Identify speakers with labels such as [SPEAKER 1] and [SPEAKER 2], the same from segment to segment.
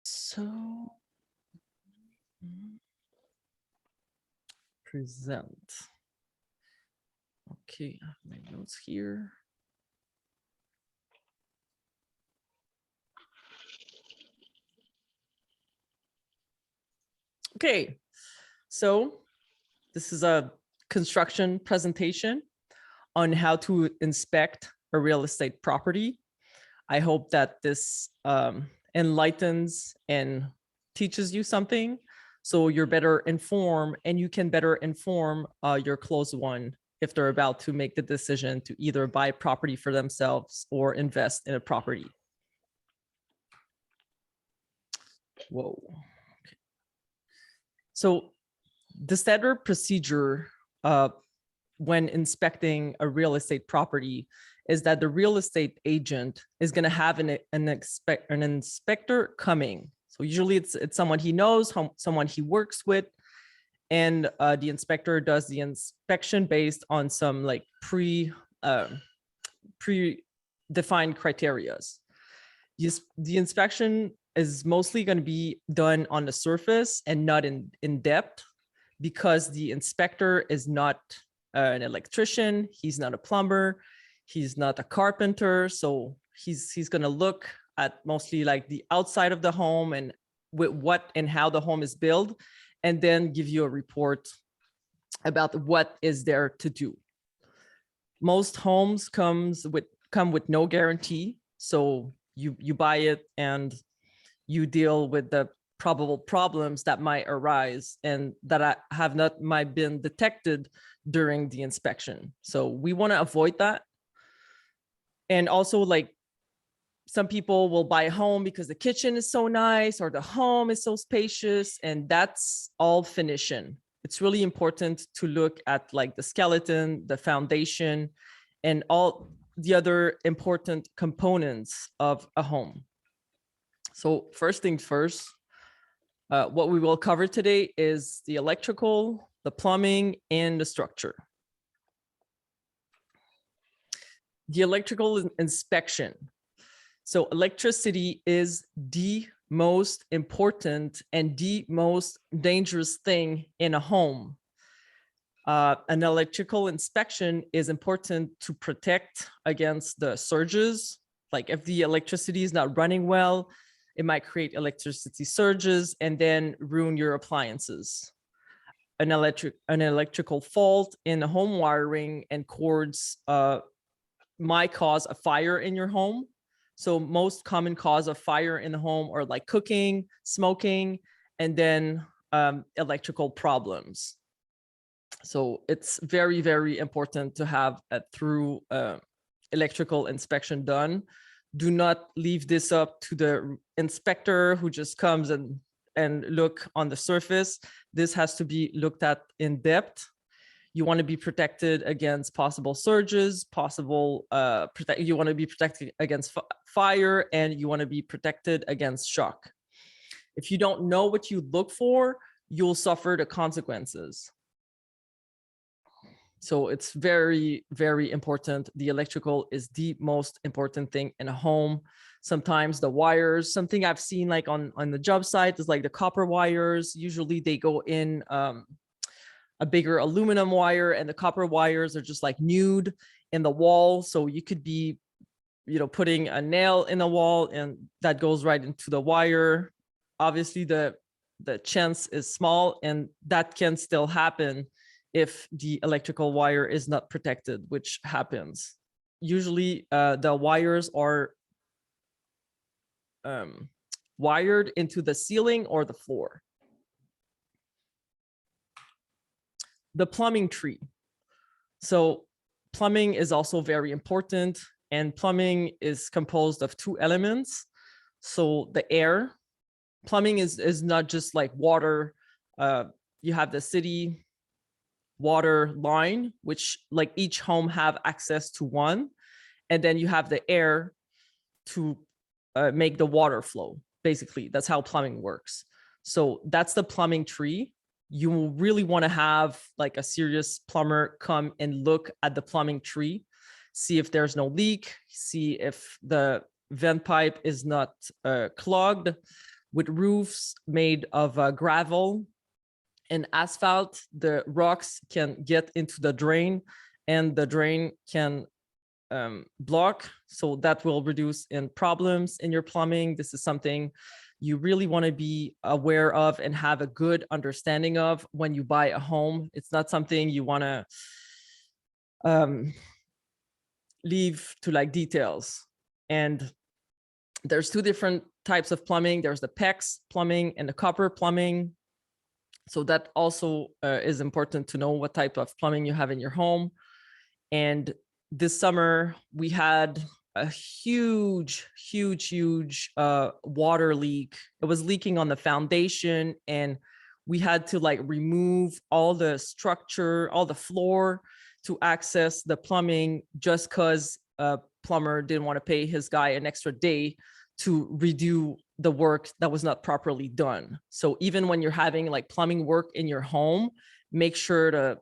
[SPEAKER 1] So present. Okay, I have my notes here. Okay, so this is a construction presentation on how to inspect a real estate property. I hope that this enlightens and teaches you something so you're better informed and you can better inform your close one if they're about to make the decision to either buy property for themselves or invest in a property. Whoa. Okay. So the standard procedure when inspecting a real estate property is that the real estate agent is going to have an inspector coming. So usually it's someone he knows, someone he works with, and the inspector does the inspection based on some like predefined criterias. The inspection is mostly going to be done on the surface and not in depth, because the inspector is not an electrician, he's not a plumber, he's not a carpenter. So he's going to look at mostly like the outside of the home and with what and how the home is built, and then give you a report about what is there to do. Most homes come with no guarantee. So you buy it and you deal with the probable problems that might arise and that might been detected during the inspection. So we want to avoid that. And also, like, some people will buy a home because the kitchen is so nice or the home is so spacious, and that's all finishing. It's really important to look at like the skeleton, the foundation, and all the other important components of a home. So first things first, what we will cover today is the electrical, the plumbing, and the structure. The electrical inspection. So electricity is the most important and the most dangerous thing in a home. An electrical inspection is important to protect against the surges. Like if the electricity is not running well, it might create electricity surges and then ruin your appliances. An electrical fault in the home wiring and cords might cause a fire in your home. So most common cause of fire in the home are like cooking, smoking, and then electrical problems. So it's very, very important to have a thorough electrical inspection done. Do not leave this up to the inspector who just comes and look on the surface. This has to be looked at in depth. You want to be protected against possible surges, you want to be protected against fire, and you want to be protected against shock. If you don't know what you look for, you'll suffer the consequences. So it's very, very important. The electrical is the most important thing in a home. Sometimes the wires, something I've seen like on the job site is like the copper wires. Usually they go in a bigger aluminum wire, and the copper wires are just like nude in the wall. So you could be, putting a nail in the wall and that goes right into the wire. Obviously the chance is small, and that can still happen if the electrical wire is not protected, which happens. Usually the wires are wired into the ceiling or the floor. The plumbing tree. So plumbing is also very important, and plumbing is composed of two elements. So the air, plumbing is not just like water. You have the city water line, which like each home have access to one. And then you have the air to make the water flow. Basically, that's how plumbing works. So that's the plumbing tree. You will really want to have like a serious plumber come and look at the plumbing tree, see if there's no leak, see if the vent pipe is not clogged, with roofs made of gravel and asphalt, the rocks can get into the drain and the drain can block. So that will reduce in problems in your plumbing. This is something you really want to be aware of and have a good understanding of when you buy a home. It's not something you want to leave to like details. And there's two different types of plumbing. There's the PEX plumbing and the copper plumbing. So that also is important to know what type of plumbing you have in your home. And this summer we had a huge water leak. It was leaking on the foundation, and we had to like remove all the structure, all the floor to access the plumbing, just because a plumber didn't want to pay his guy an extra day to redo the work that was not properly done. So even when you're having like plumbing work in your home, make sure to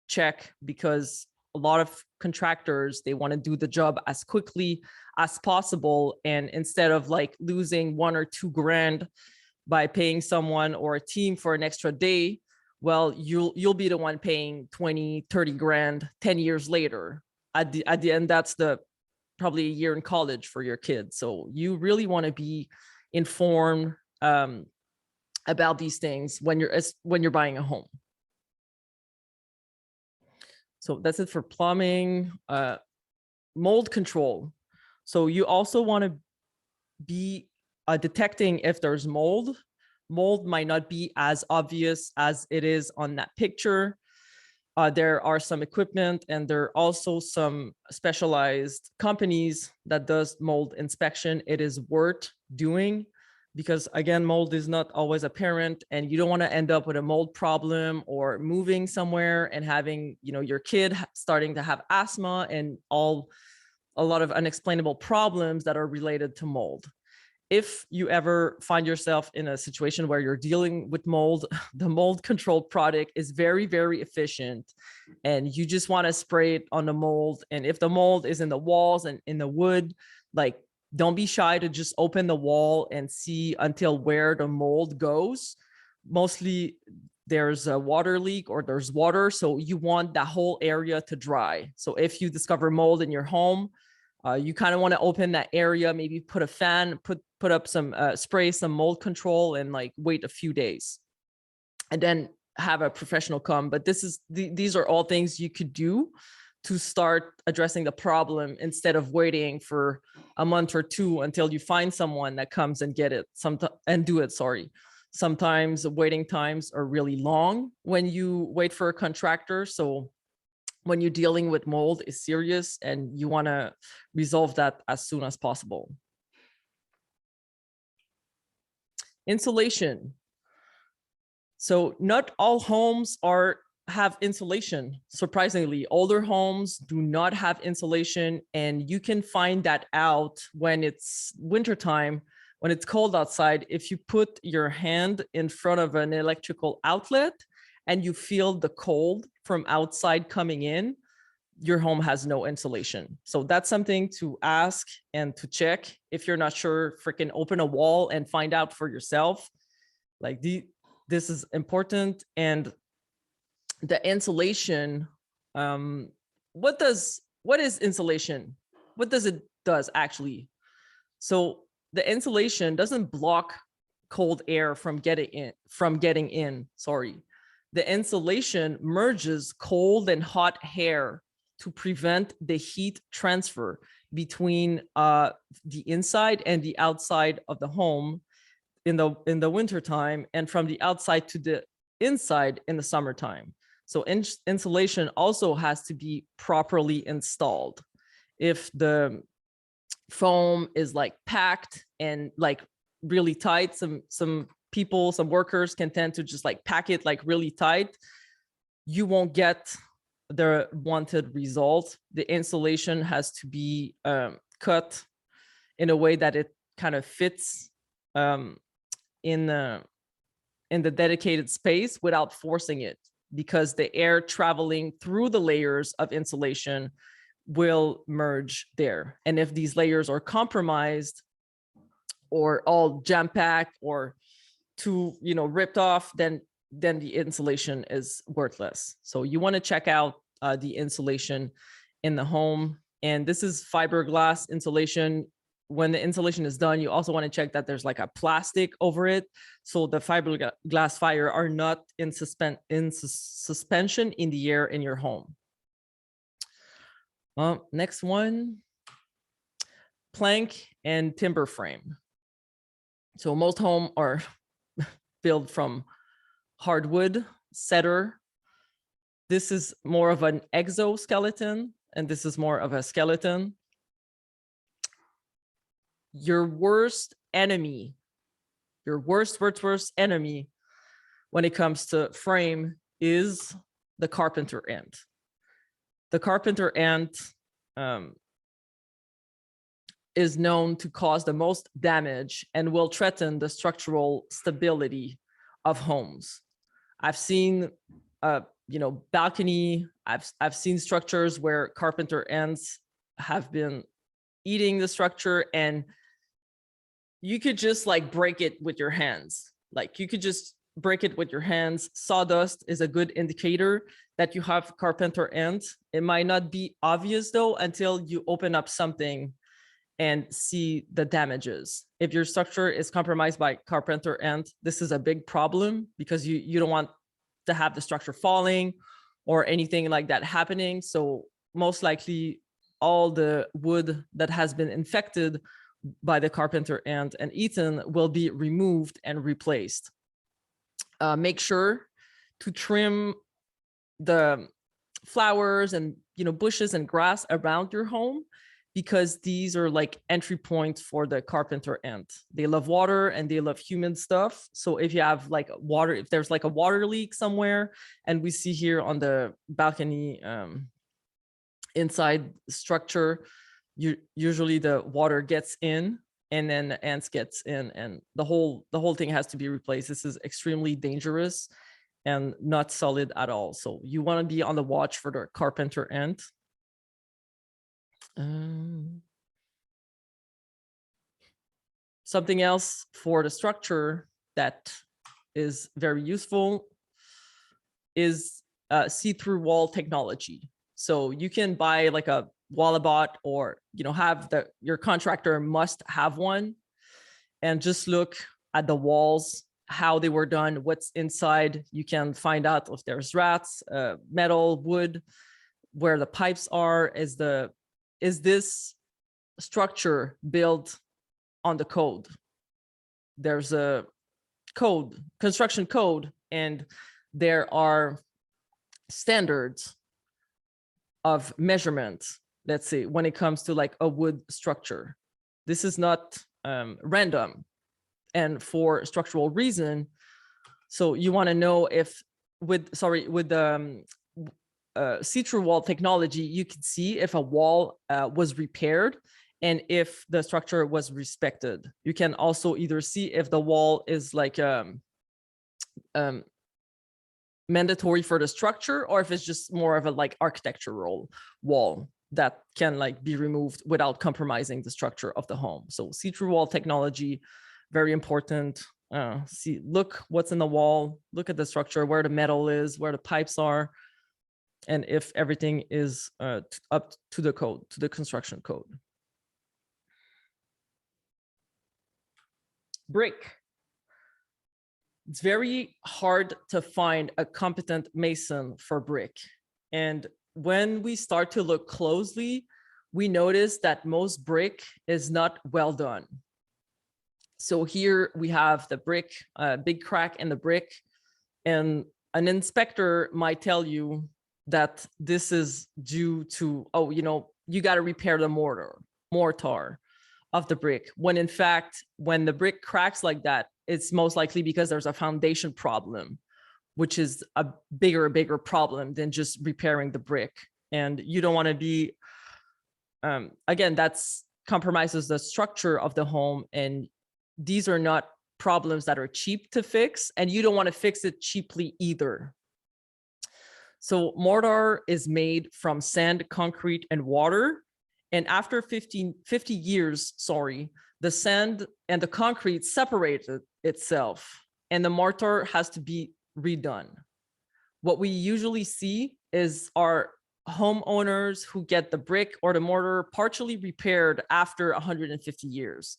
[SPEAKER 1] check, because a lot of contractors, they want to do the job as quickly as possible. And instead of like losing $1 or $2 grand by paying someone or a team for an extra day, well, you'll be the one paying 20, 30 grand 10 years later. At the end, that's probably a year in college for your kids. So you really want to be informed about these things when you're buying a home. So that's it for plumbing. Mold control. So you also want to be detecting if there's mold. Mold might not be as obvious as it is on that picture. There are some equipment, and there are also some specialized companies that does mold inspection. It is worth doing, because again, mold is not always apparent, and you don't want to end up with a mold problem or moving somewhere and having, your kid starting to have asthma and a lot of unexplainable problems that are related to mold. If you ever find yourself in a situation where you're dealing with mold, the mold control product is very, very efficient, and you just want to spray it on the mold. And if the mold is in the walls and in the wood, like, don't be shy to just open the wall and see until where the mold goes. Mostly there's a water leak or there's water, so you want that whole area to dry. So if you discover mold in your home, you kind of want to open that area, maybe put a fan, put up some spray, some mold control, and like wait a few days, and then have a professional come. But these are all things you could do to start addressing the problem instead of waiting for a month or two until you find someone that comes and get it and do it. Sorry. Sometimes waiting times are really long when you wait for a contractor. So when you're dealing with mold, is serious, and you want to resolve that as soon as possible. Insulation. So not all homes have insulation. Surprisingly, older homes do not have insulation, and you can find that out when it's wintertime, when it's cold outside. If you put your hand in front of an electrical outlet and you feel the cold from outside coming in, your home has no insulation. So that's something to ask and to check. If you're not sure, freaking open a wall and find out for yourself. Like this is important. And the insulation, what is insulation? What does it does actually? So the insulation doesn't block cold air from getting in. Sorry. The insulation merges cold and hot air to prevent the heat transfer between the inside and the outside of the home in the wintertime, and from the outside to the inside in the summertime. So insulation also has to be properly installed. If the foam is like packed and like really tight, some workers can tend to just like pack it like really tight, you won't get the wanted result. The insulation has to be cut in a way that it kind of fits in the dedicated space without forcing it, because the air traveling through the layers of insulation will merge there. And if these layers are compromised, or all jam-packed or too, ripped off, then the insulation is worthless. So you want to check out the insulation in the home. And this is fiberglass insulation. When the insulation is done, you also want to check that there's like a plastic over it, so the fiberglass fire are not in suspension in the air in your home. Next one, plank and timber frame. So most homes are built from hardwood, cedar. This is more of an exoskeleton, and this is more of a skeleton. Your worst enemy, your worst enemy when it comes to frame is the carpenter ant. The carpenter ant is known to cause the most damage and will threaten the structural stability of homes. I've seen, balcony. I've seen structures where carpenter ants have been eating the structure, and you could just like break it with your hands. Like you could just break it with your hands. Sawdust is a good indicator that you have carpenter ant. It might not be obvious though until you open up something and see the damages. If your structure is compromised by carpenter ant, this is a big problem because you don't want to have the structure falling or anything like that happening. So most likely all the wood that has been infected by the carpenter ant and eaten will be removed and replaced. Make sure to trim the flowers and bushes and grass around your home, because these are like entry points for the carpenter ant. They love water and they love human stuff. So if you have like water, if there's like a water leak somewhere, and we see here on the balcony inside structure, usually the water gets in and then the ants gets in, and the whole thing has to be replaced. This is extremely dangerous and not solid at all. So you want to be on the watch for the carpenter ant. Something else for the structure that is very useful is see-through wall technology. So you can buy like a Wallabot, or have your contractor must have one, and just look at the walls, how they were done, what's inside. You can find out if there's rats, metal, wood, where the pipes are. Is this structure built on the code? There's a code, construction code, and there are standards of measurements, let's say, when it comes to like a wood structure. This is not random and for structural reason. So you want to know if with the see-through wall technology, you can see if a wall was repaired and if the structure was respected. You can also either see if the wall is like mandatory for the structure, or if it's just more of a like architectural wall that can like be removed without compromising the structure of the home. So see-through wall technology, very important. Look what's in the wall, look at the structure, where the metal is, where the pipes are, and if everything is up to the code, to the construction code. Brick. It's very hard to find a competent mason for brick. And when we start to look closely, we notice that most brick is not well done. So here we have the brick, big crack in the brick, and an inspector might tell you that this is due to, you got to repair the mortar of the brick, when in fact, when the brick cracks like that, it's most likely because there's a foundation problem, which is a bigger problem than just repairing the brick. And you don't want to be, again, that's compromises the structure of the home. And these are not problems that are cheap to fix, and you don't want to fix it cheaply either. So mortar is made from sand, concrete, and water. And after 50 years, the sand and the concrete separated itself, and the mortar has to be redone. What we usually see is our homeowners who get the brick or the mortar partially repaired after 150 years.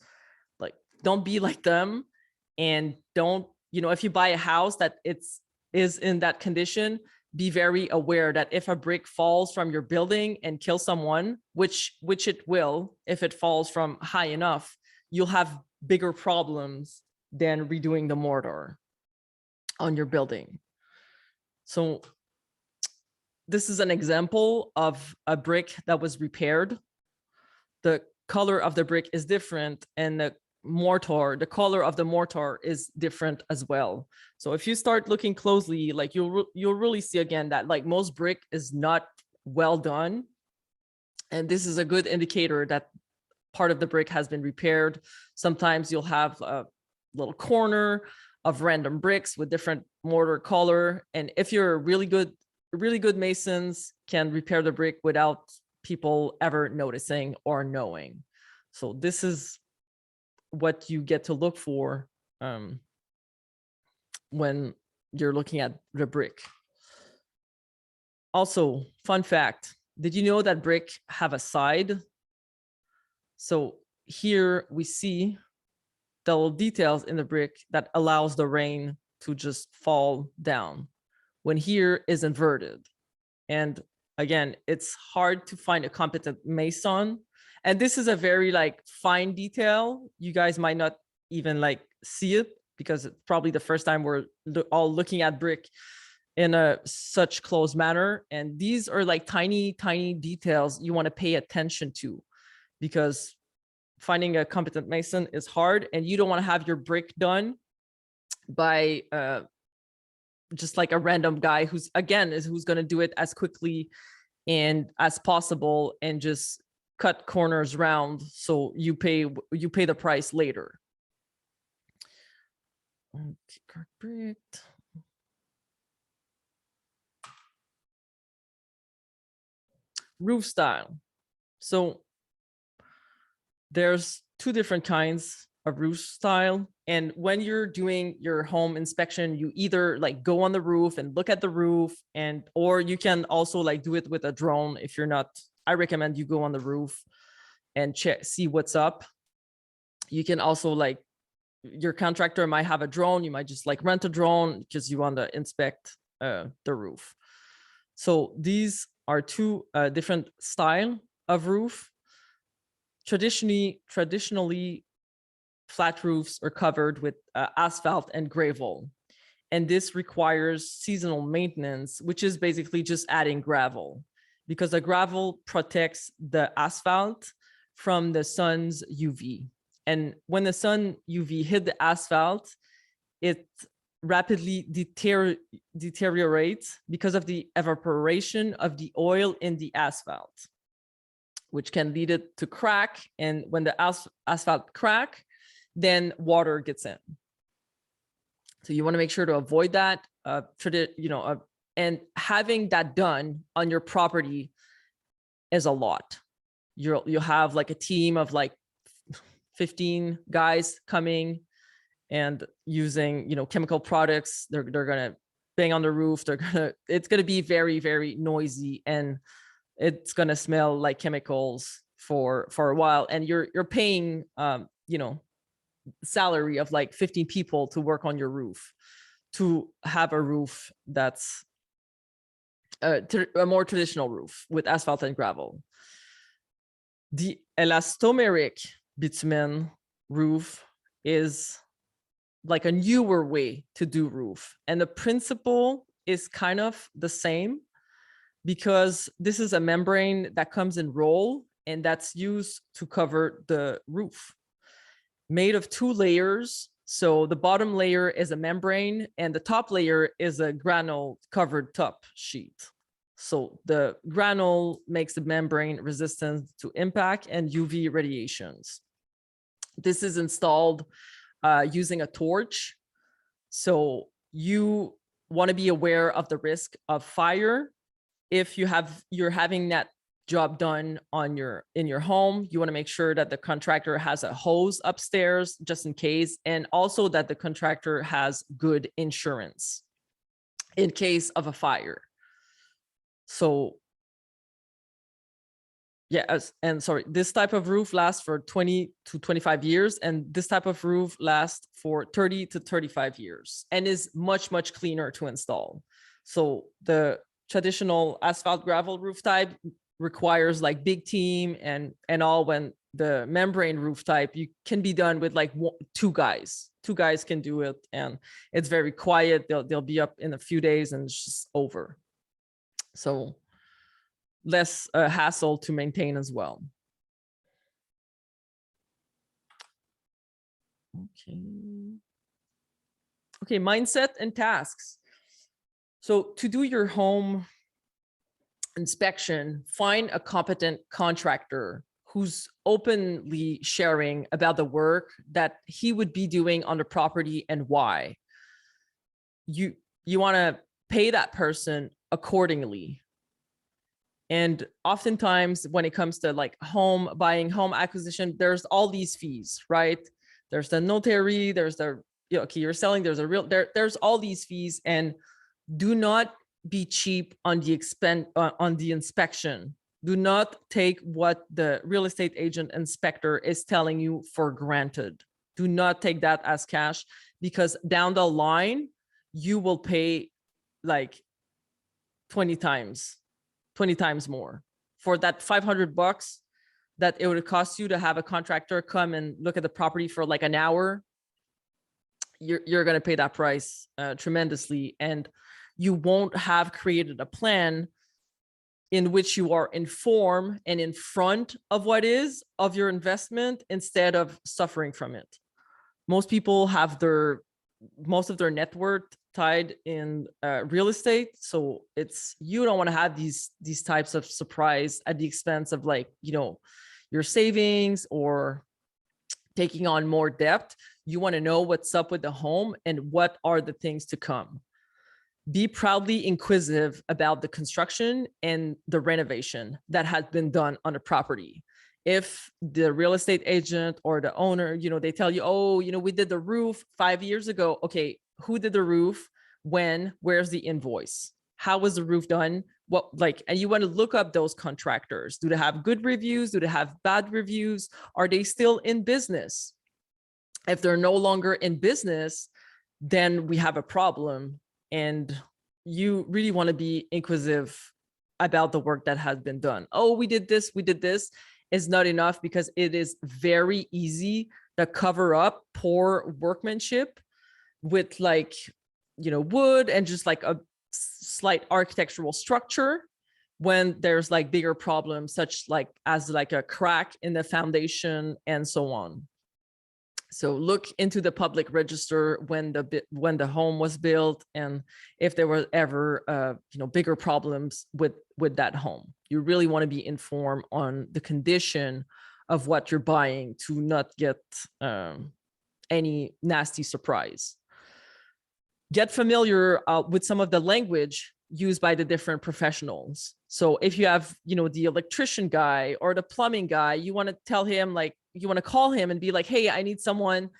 [SPEAKER 1] Like, don't be like them, and don't, if you buy a house that is in that condition, be very aware that if a brick falls from your building and kills someone, which it will, if it falls from high enough, you'll have bigger problems than redoing the mortar on your building. So this is an example of a brick that was repaired. The color of the brick is different, and the color of the mortar is different as well. So if you start looking closely, like you'll really see again that like most brick is not well done. And this is a good indicator that part of the brick has been repaired. Sometimes you'll have a little corner of random bricks with different mortar color. And if you're really good masons can repair the brick without people ever noticing or knowing. So this is what you get to look for when you're looking at the brick. Also, fun fact, did you know that brick have a side? So here we see the little details in the brick that allows the rain to just fall down when here is inverted. And again, it's hard to find a competent mason. And this is a very like fine detail. You guys might not even like see it because it's probably the first time we're all looking at brick in a such close manner. And these are like tiny details you want to pay attention to, because finding a competent mason is hard, and you don't want to have your brick done by just like a random guy who's going to do it as quickly and as possible and just cut corners round, so you pay the price later. Okay, brick. Roof style. So there's two different kinds of roof style. And when you're doing your home inspection, you either like go on the roof and look at the roof, or you can also like do it with a drone. If you're not, I recommend you go on the roof and see what's up. You can also like, your contractor might have a drone. You might just like rent a drone because you want to inspect the roof. So these are two different style of roof. Traditionally, flat roofs are covered with asphalt and gravel. And this requires seasonal maintenance, which is basically just adding gravel, because the gravel protects the asphalt from the sun's UV. And when the sun UV hit the asphalt, it rapidly deteriorates because of the evaporation of the oil in the asphalt, which can lead it to crack. And when the asphalt crack, then water gets in. So you want to make sure to avoid that. And having that done on your property is a lot. You'll have like a team of like 15 guys coming and using, chemical products. They're gonna bang on the roof. It's gonna be very, very noisy, and it's gonna smell like chemicals for a while. And you're paying, salary of like 15 people to work on your roof, to have a roof that's a more traditional roof with asphalt and gravel. The elastomeric bitumen roof is like a newer way to do roof. And the principle is kind of the same, because this is a membrane that comes in roll and that's used to cover the roof, made of 2 layers. So the bottom layer is a membrane and the top layer is a granule covered top sheet. So the granule makes the membrane resistant to impact and UV radiations. This is installed using a torch. So you want to be aware of the risk of fire if you're having that job done on in your home. You want to make sure that the contractor has a hose upstairs just in case, and also that the contractor has good insurance in case of a fire. So yeah, and sorry, this type of roof lasts for 20 to 25 years, and this type of roof lasts for 30 to 35 years and is much, much cleaner to install. So the traditional asphalt gravel roof type requires like big team and all, when the membrane roof type, you can be done with like two guys. Two guys can do it, and it's very quiet. They'll be up in a few days and it's just over. So less hassle to maintain as well. Okay, mindset and tasks. So to do your home inspection, find a competent contractor who's openly sharing about the work that he would be doing on the property and why. You want to pay that person accordingly. And oftentimes when it comes to like buying home acquisition, there's all these fees, right? There's the notary, there's the, okay, you're selling, there's a there's all these fees, and do not be cheap on the on the inspection. Do not take what the real estate agent inspector is telling you for granted. Do not take that as cash, because down the line, you will pay like 20 times more for that $500 that it would cost you to have a contractor come and look at the property for like an hour. You're going to pay that price tremendously, and you won't have created a plan in which you are informed and in front of what is of your investment instead of suffering from it. Most people have most of their net worth tied in real estate. So you don't want to have these types of surprise at the expense of like, your savings or taking on more debt. You want to know what's up with the home and what are the things to come. Be proudly inquisitive about the construction and the renovation that has been done on a property. If the real estate agent or the owner, they tell you, oh, we did the roof 5 years ago. Okay, who did the roof? When? Where's the invoice? How was the roof done? And you want to look up those contractors. Do they have good reviews? Do they have bad reviews? Are they still in business? If they're no longer in business, then we have a problem. And you really want to be inquisitive about the work that has been done. Oh, we did this is not enough, because it is very easy to cover up poor workmanship with like, wood and just like a slight architectural structure, when there's like bigger problems, such like as like a crack in the foundation and so on. So look into the public register when the home was built, and if there were ever bigger problems with that home. You really want to be informed on the condition of what you're buying to not get any nasty surprise. Get familiar with some of the language used by the different professionals. So if you have, the electrician guy or the plumbing guy, you want to tell him, like, you want to call him and be like, hey, I need someone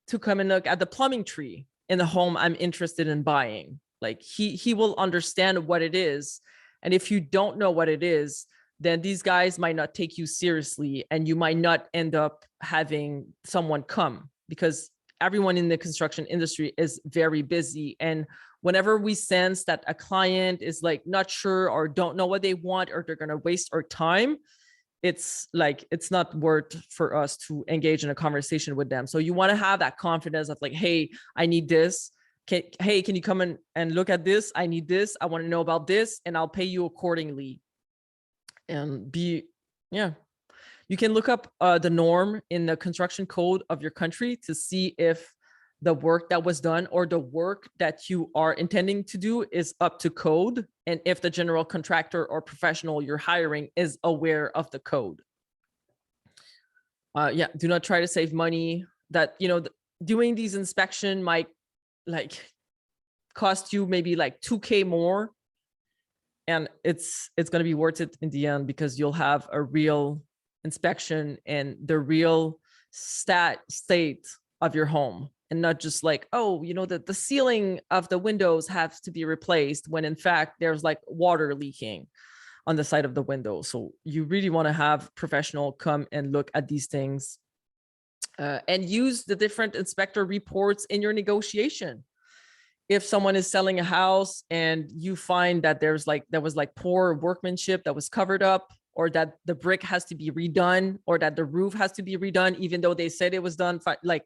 [SPEAKER 1] to come and look at the plumbing tree in the home I'm interested in buying. Like he will understand what it is. And if you don't know what it is, then these guys might not take you seriously, and you might not end up having someone come, because everyone in the construction industry is very busy. And whenever we sense that a client is like not sure or don't know what they want, or they're going to waste our time, it's not worth for us to engage in a conversation with them. So you want to have that confidence of like, hey, I need this. Hey, can you come in and look at this? I need this. I want to know about this, and I'll pay you accordingly. And you can look up the norm in the construction code of your country to see if the work that was done or the work that you are intending to do is up to code, and if the general contractor or professional you're hiring is aware of the code. Do not try to save money. That, doing these inspection might like cost you maybe like $2,000 more and it's going to be worth it in the end, because you'll have a real inspection and the real state of your home, and not just like, oh, you know, that the ceiling of the windows has to be replaced, when in fact there's like water leaking on the side of the window. So you really want to have professional come and look at these things, and use the different inspector reports in your negotiation. If someone is selling a house and you find that there was like poor workmanship that was covered up, or that the brick has to be redone, or that the roof has to be redone, even though they said it was done, like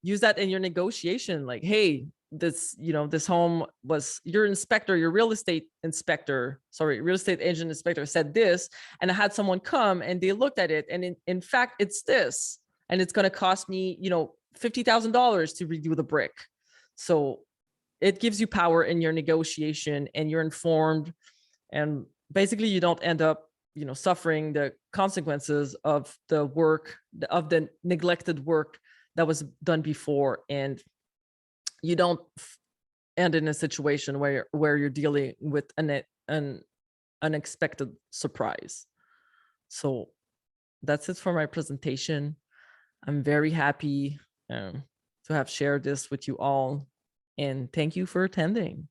[SPEAKER 1] use that in your negotiation. Like, hey, this, you know, this home was, your inspector, your real estate agent inspector said this, and I had someone come and they looked at it, and in fact, it's this, and it's going to cost me, you know, $50,000 to redo the brick. So it gives you power in your negotiation, and you're informed, and basically you don't end up, you know, suffering the consequences of the work, of the neglected work that was done before, and you don't end in a situation where you're dealing with an unexpected surprise. So that's it for my presentation. I'm very happy to have shared this with you all, and thank you for attending.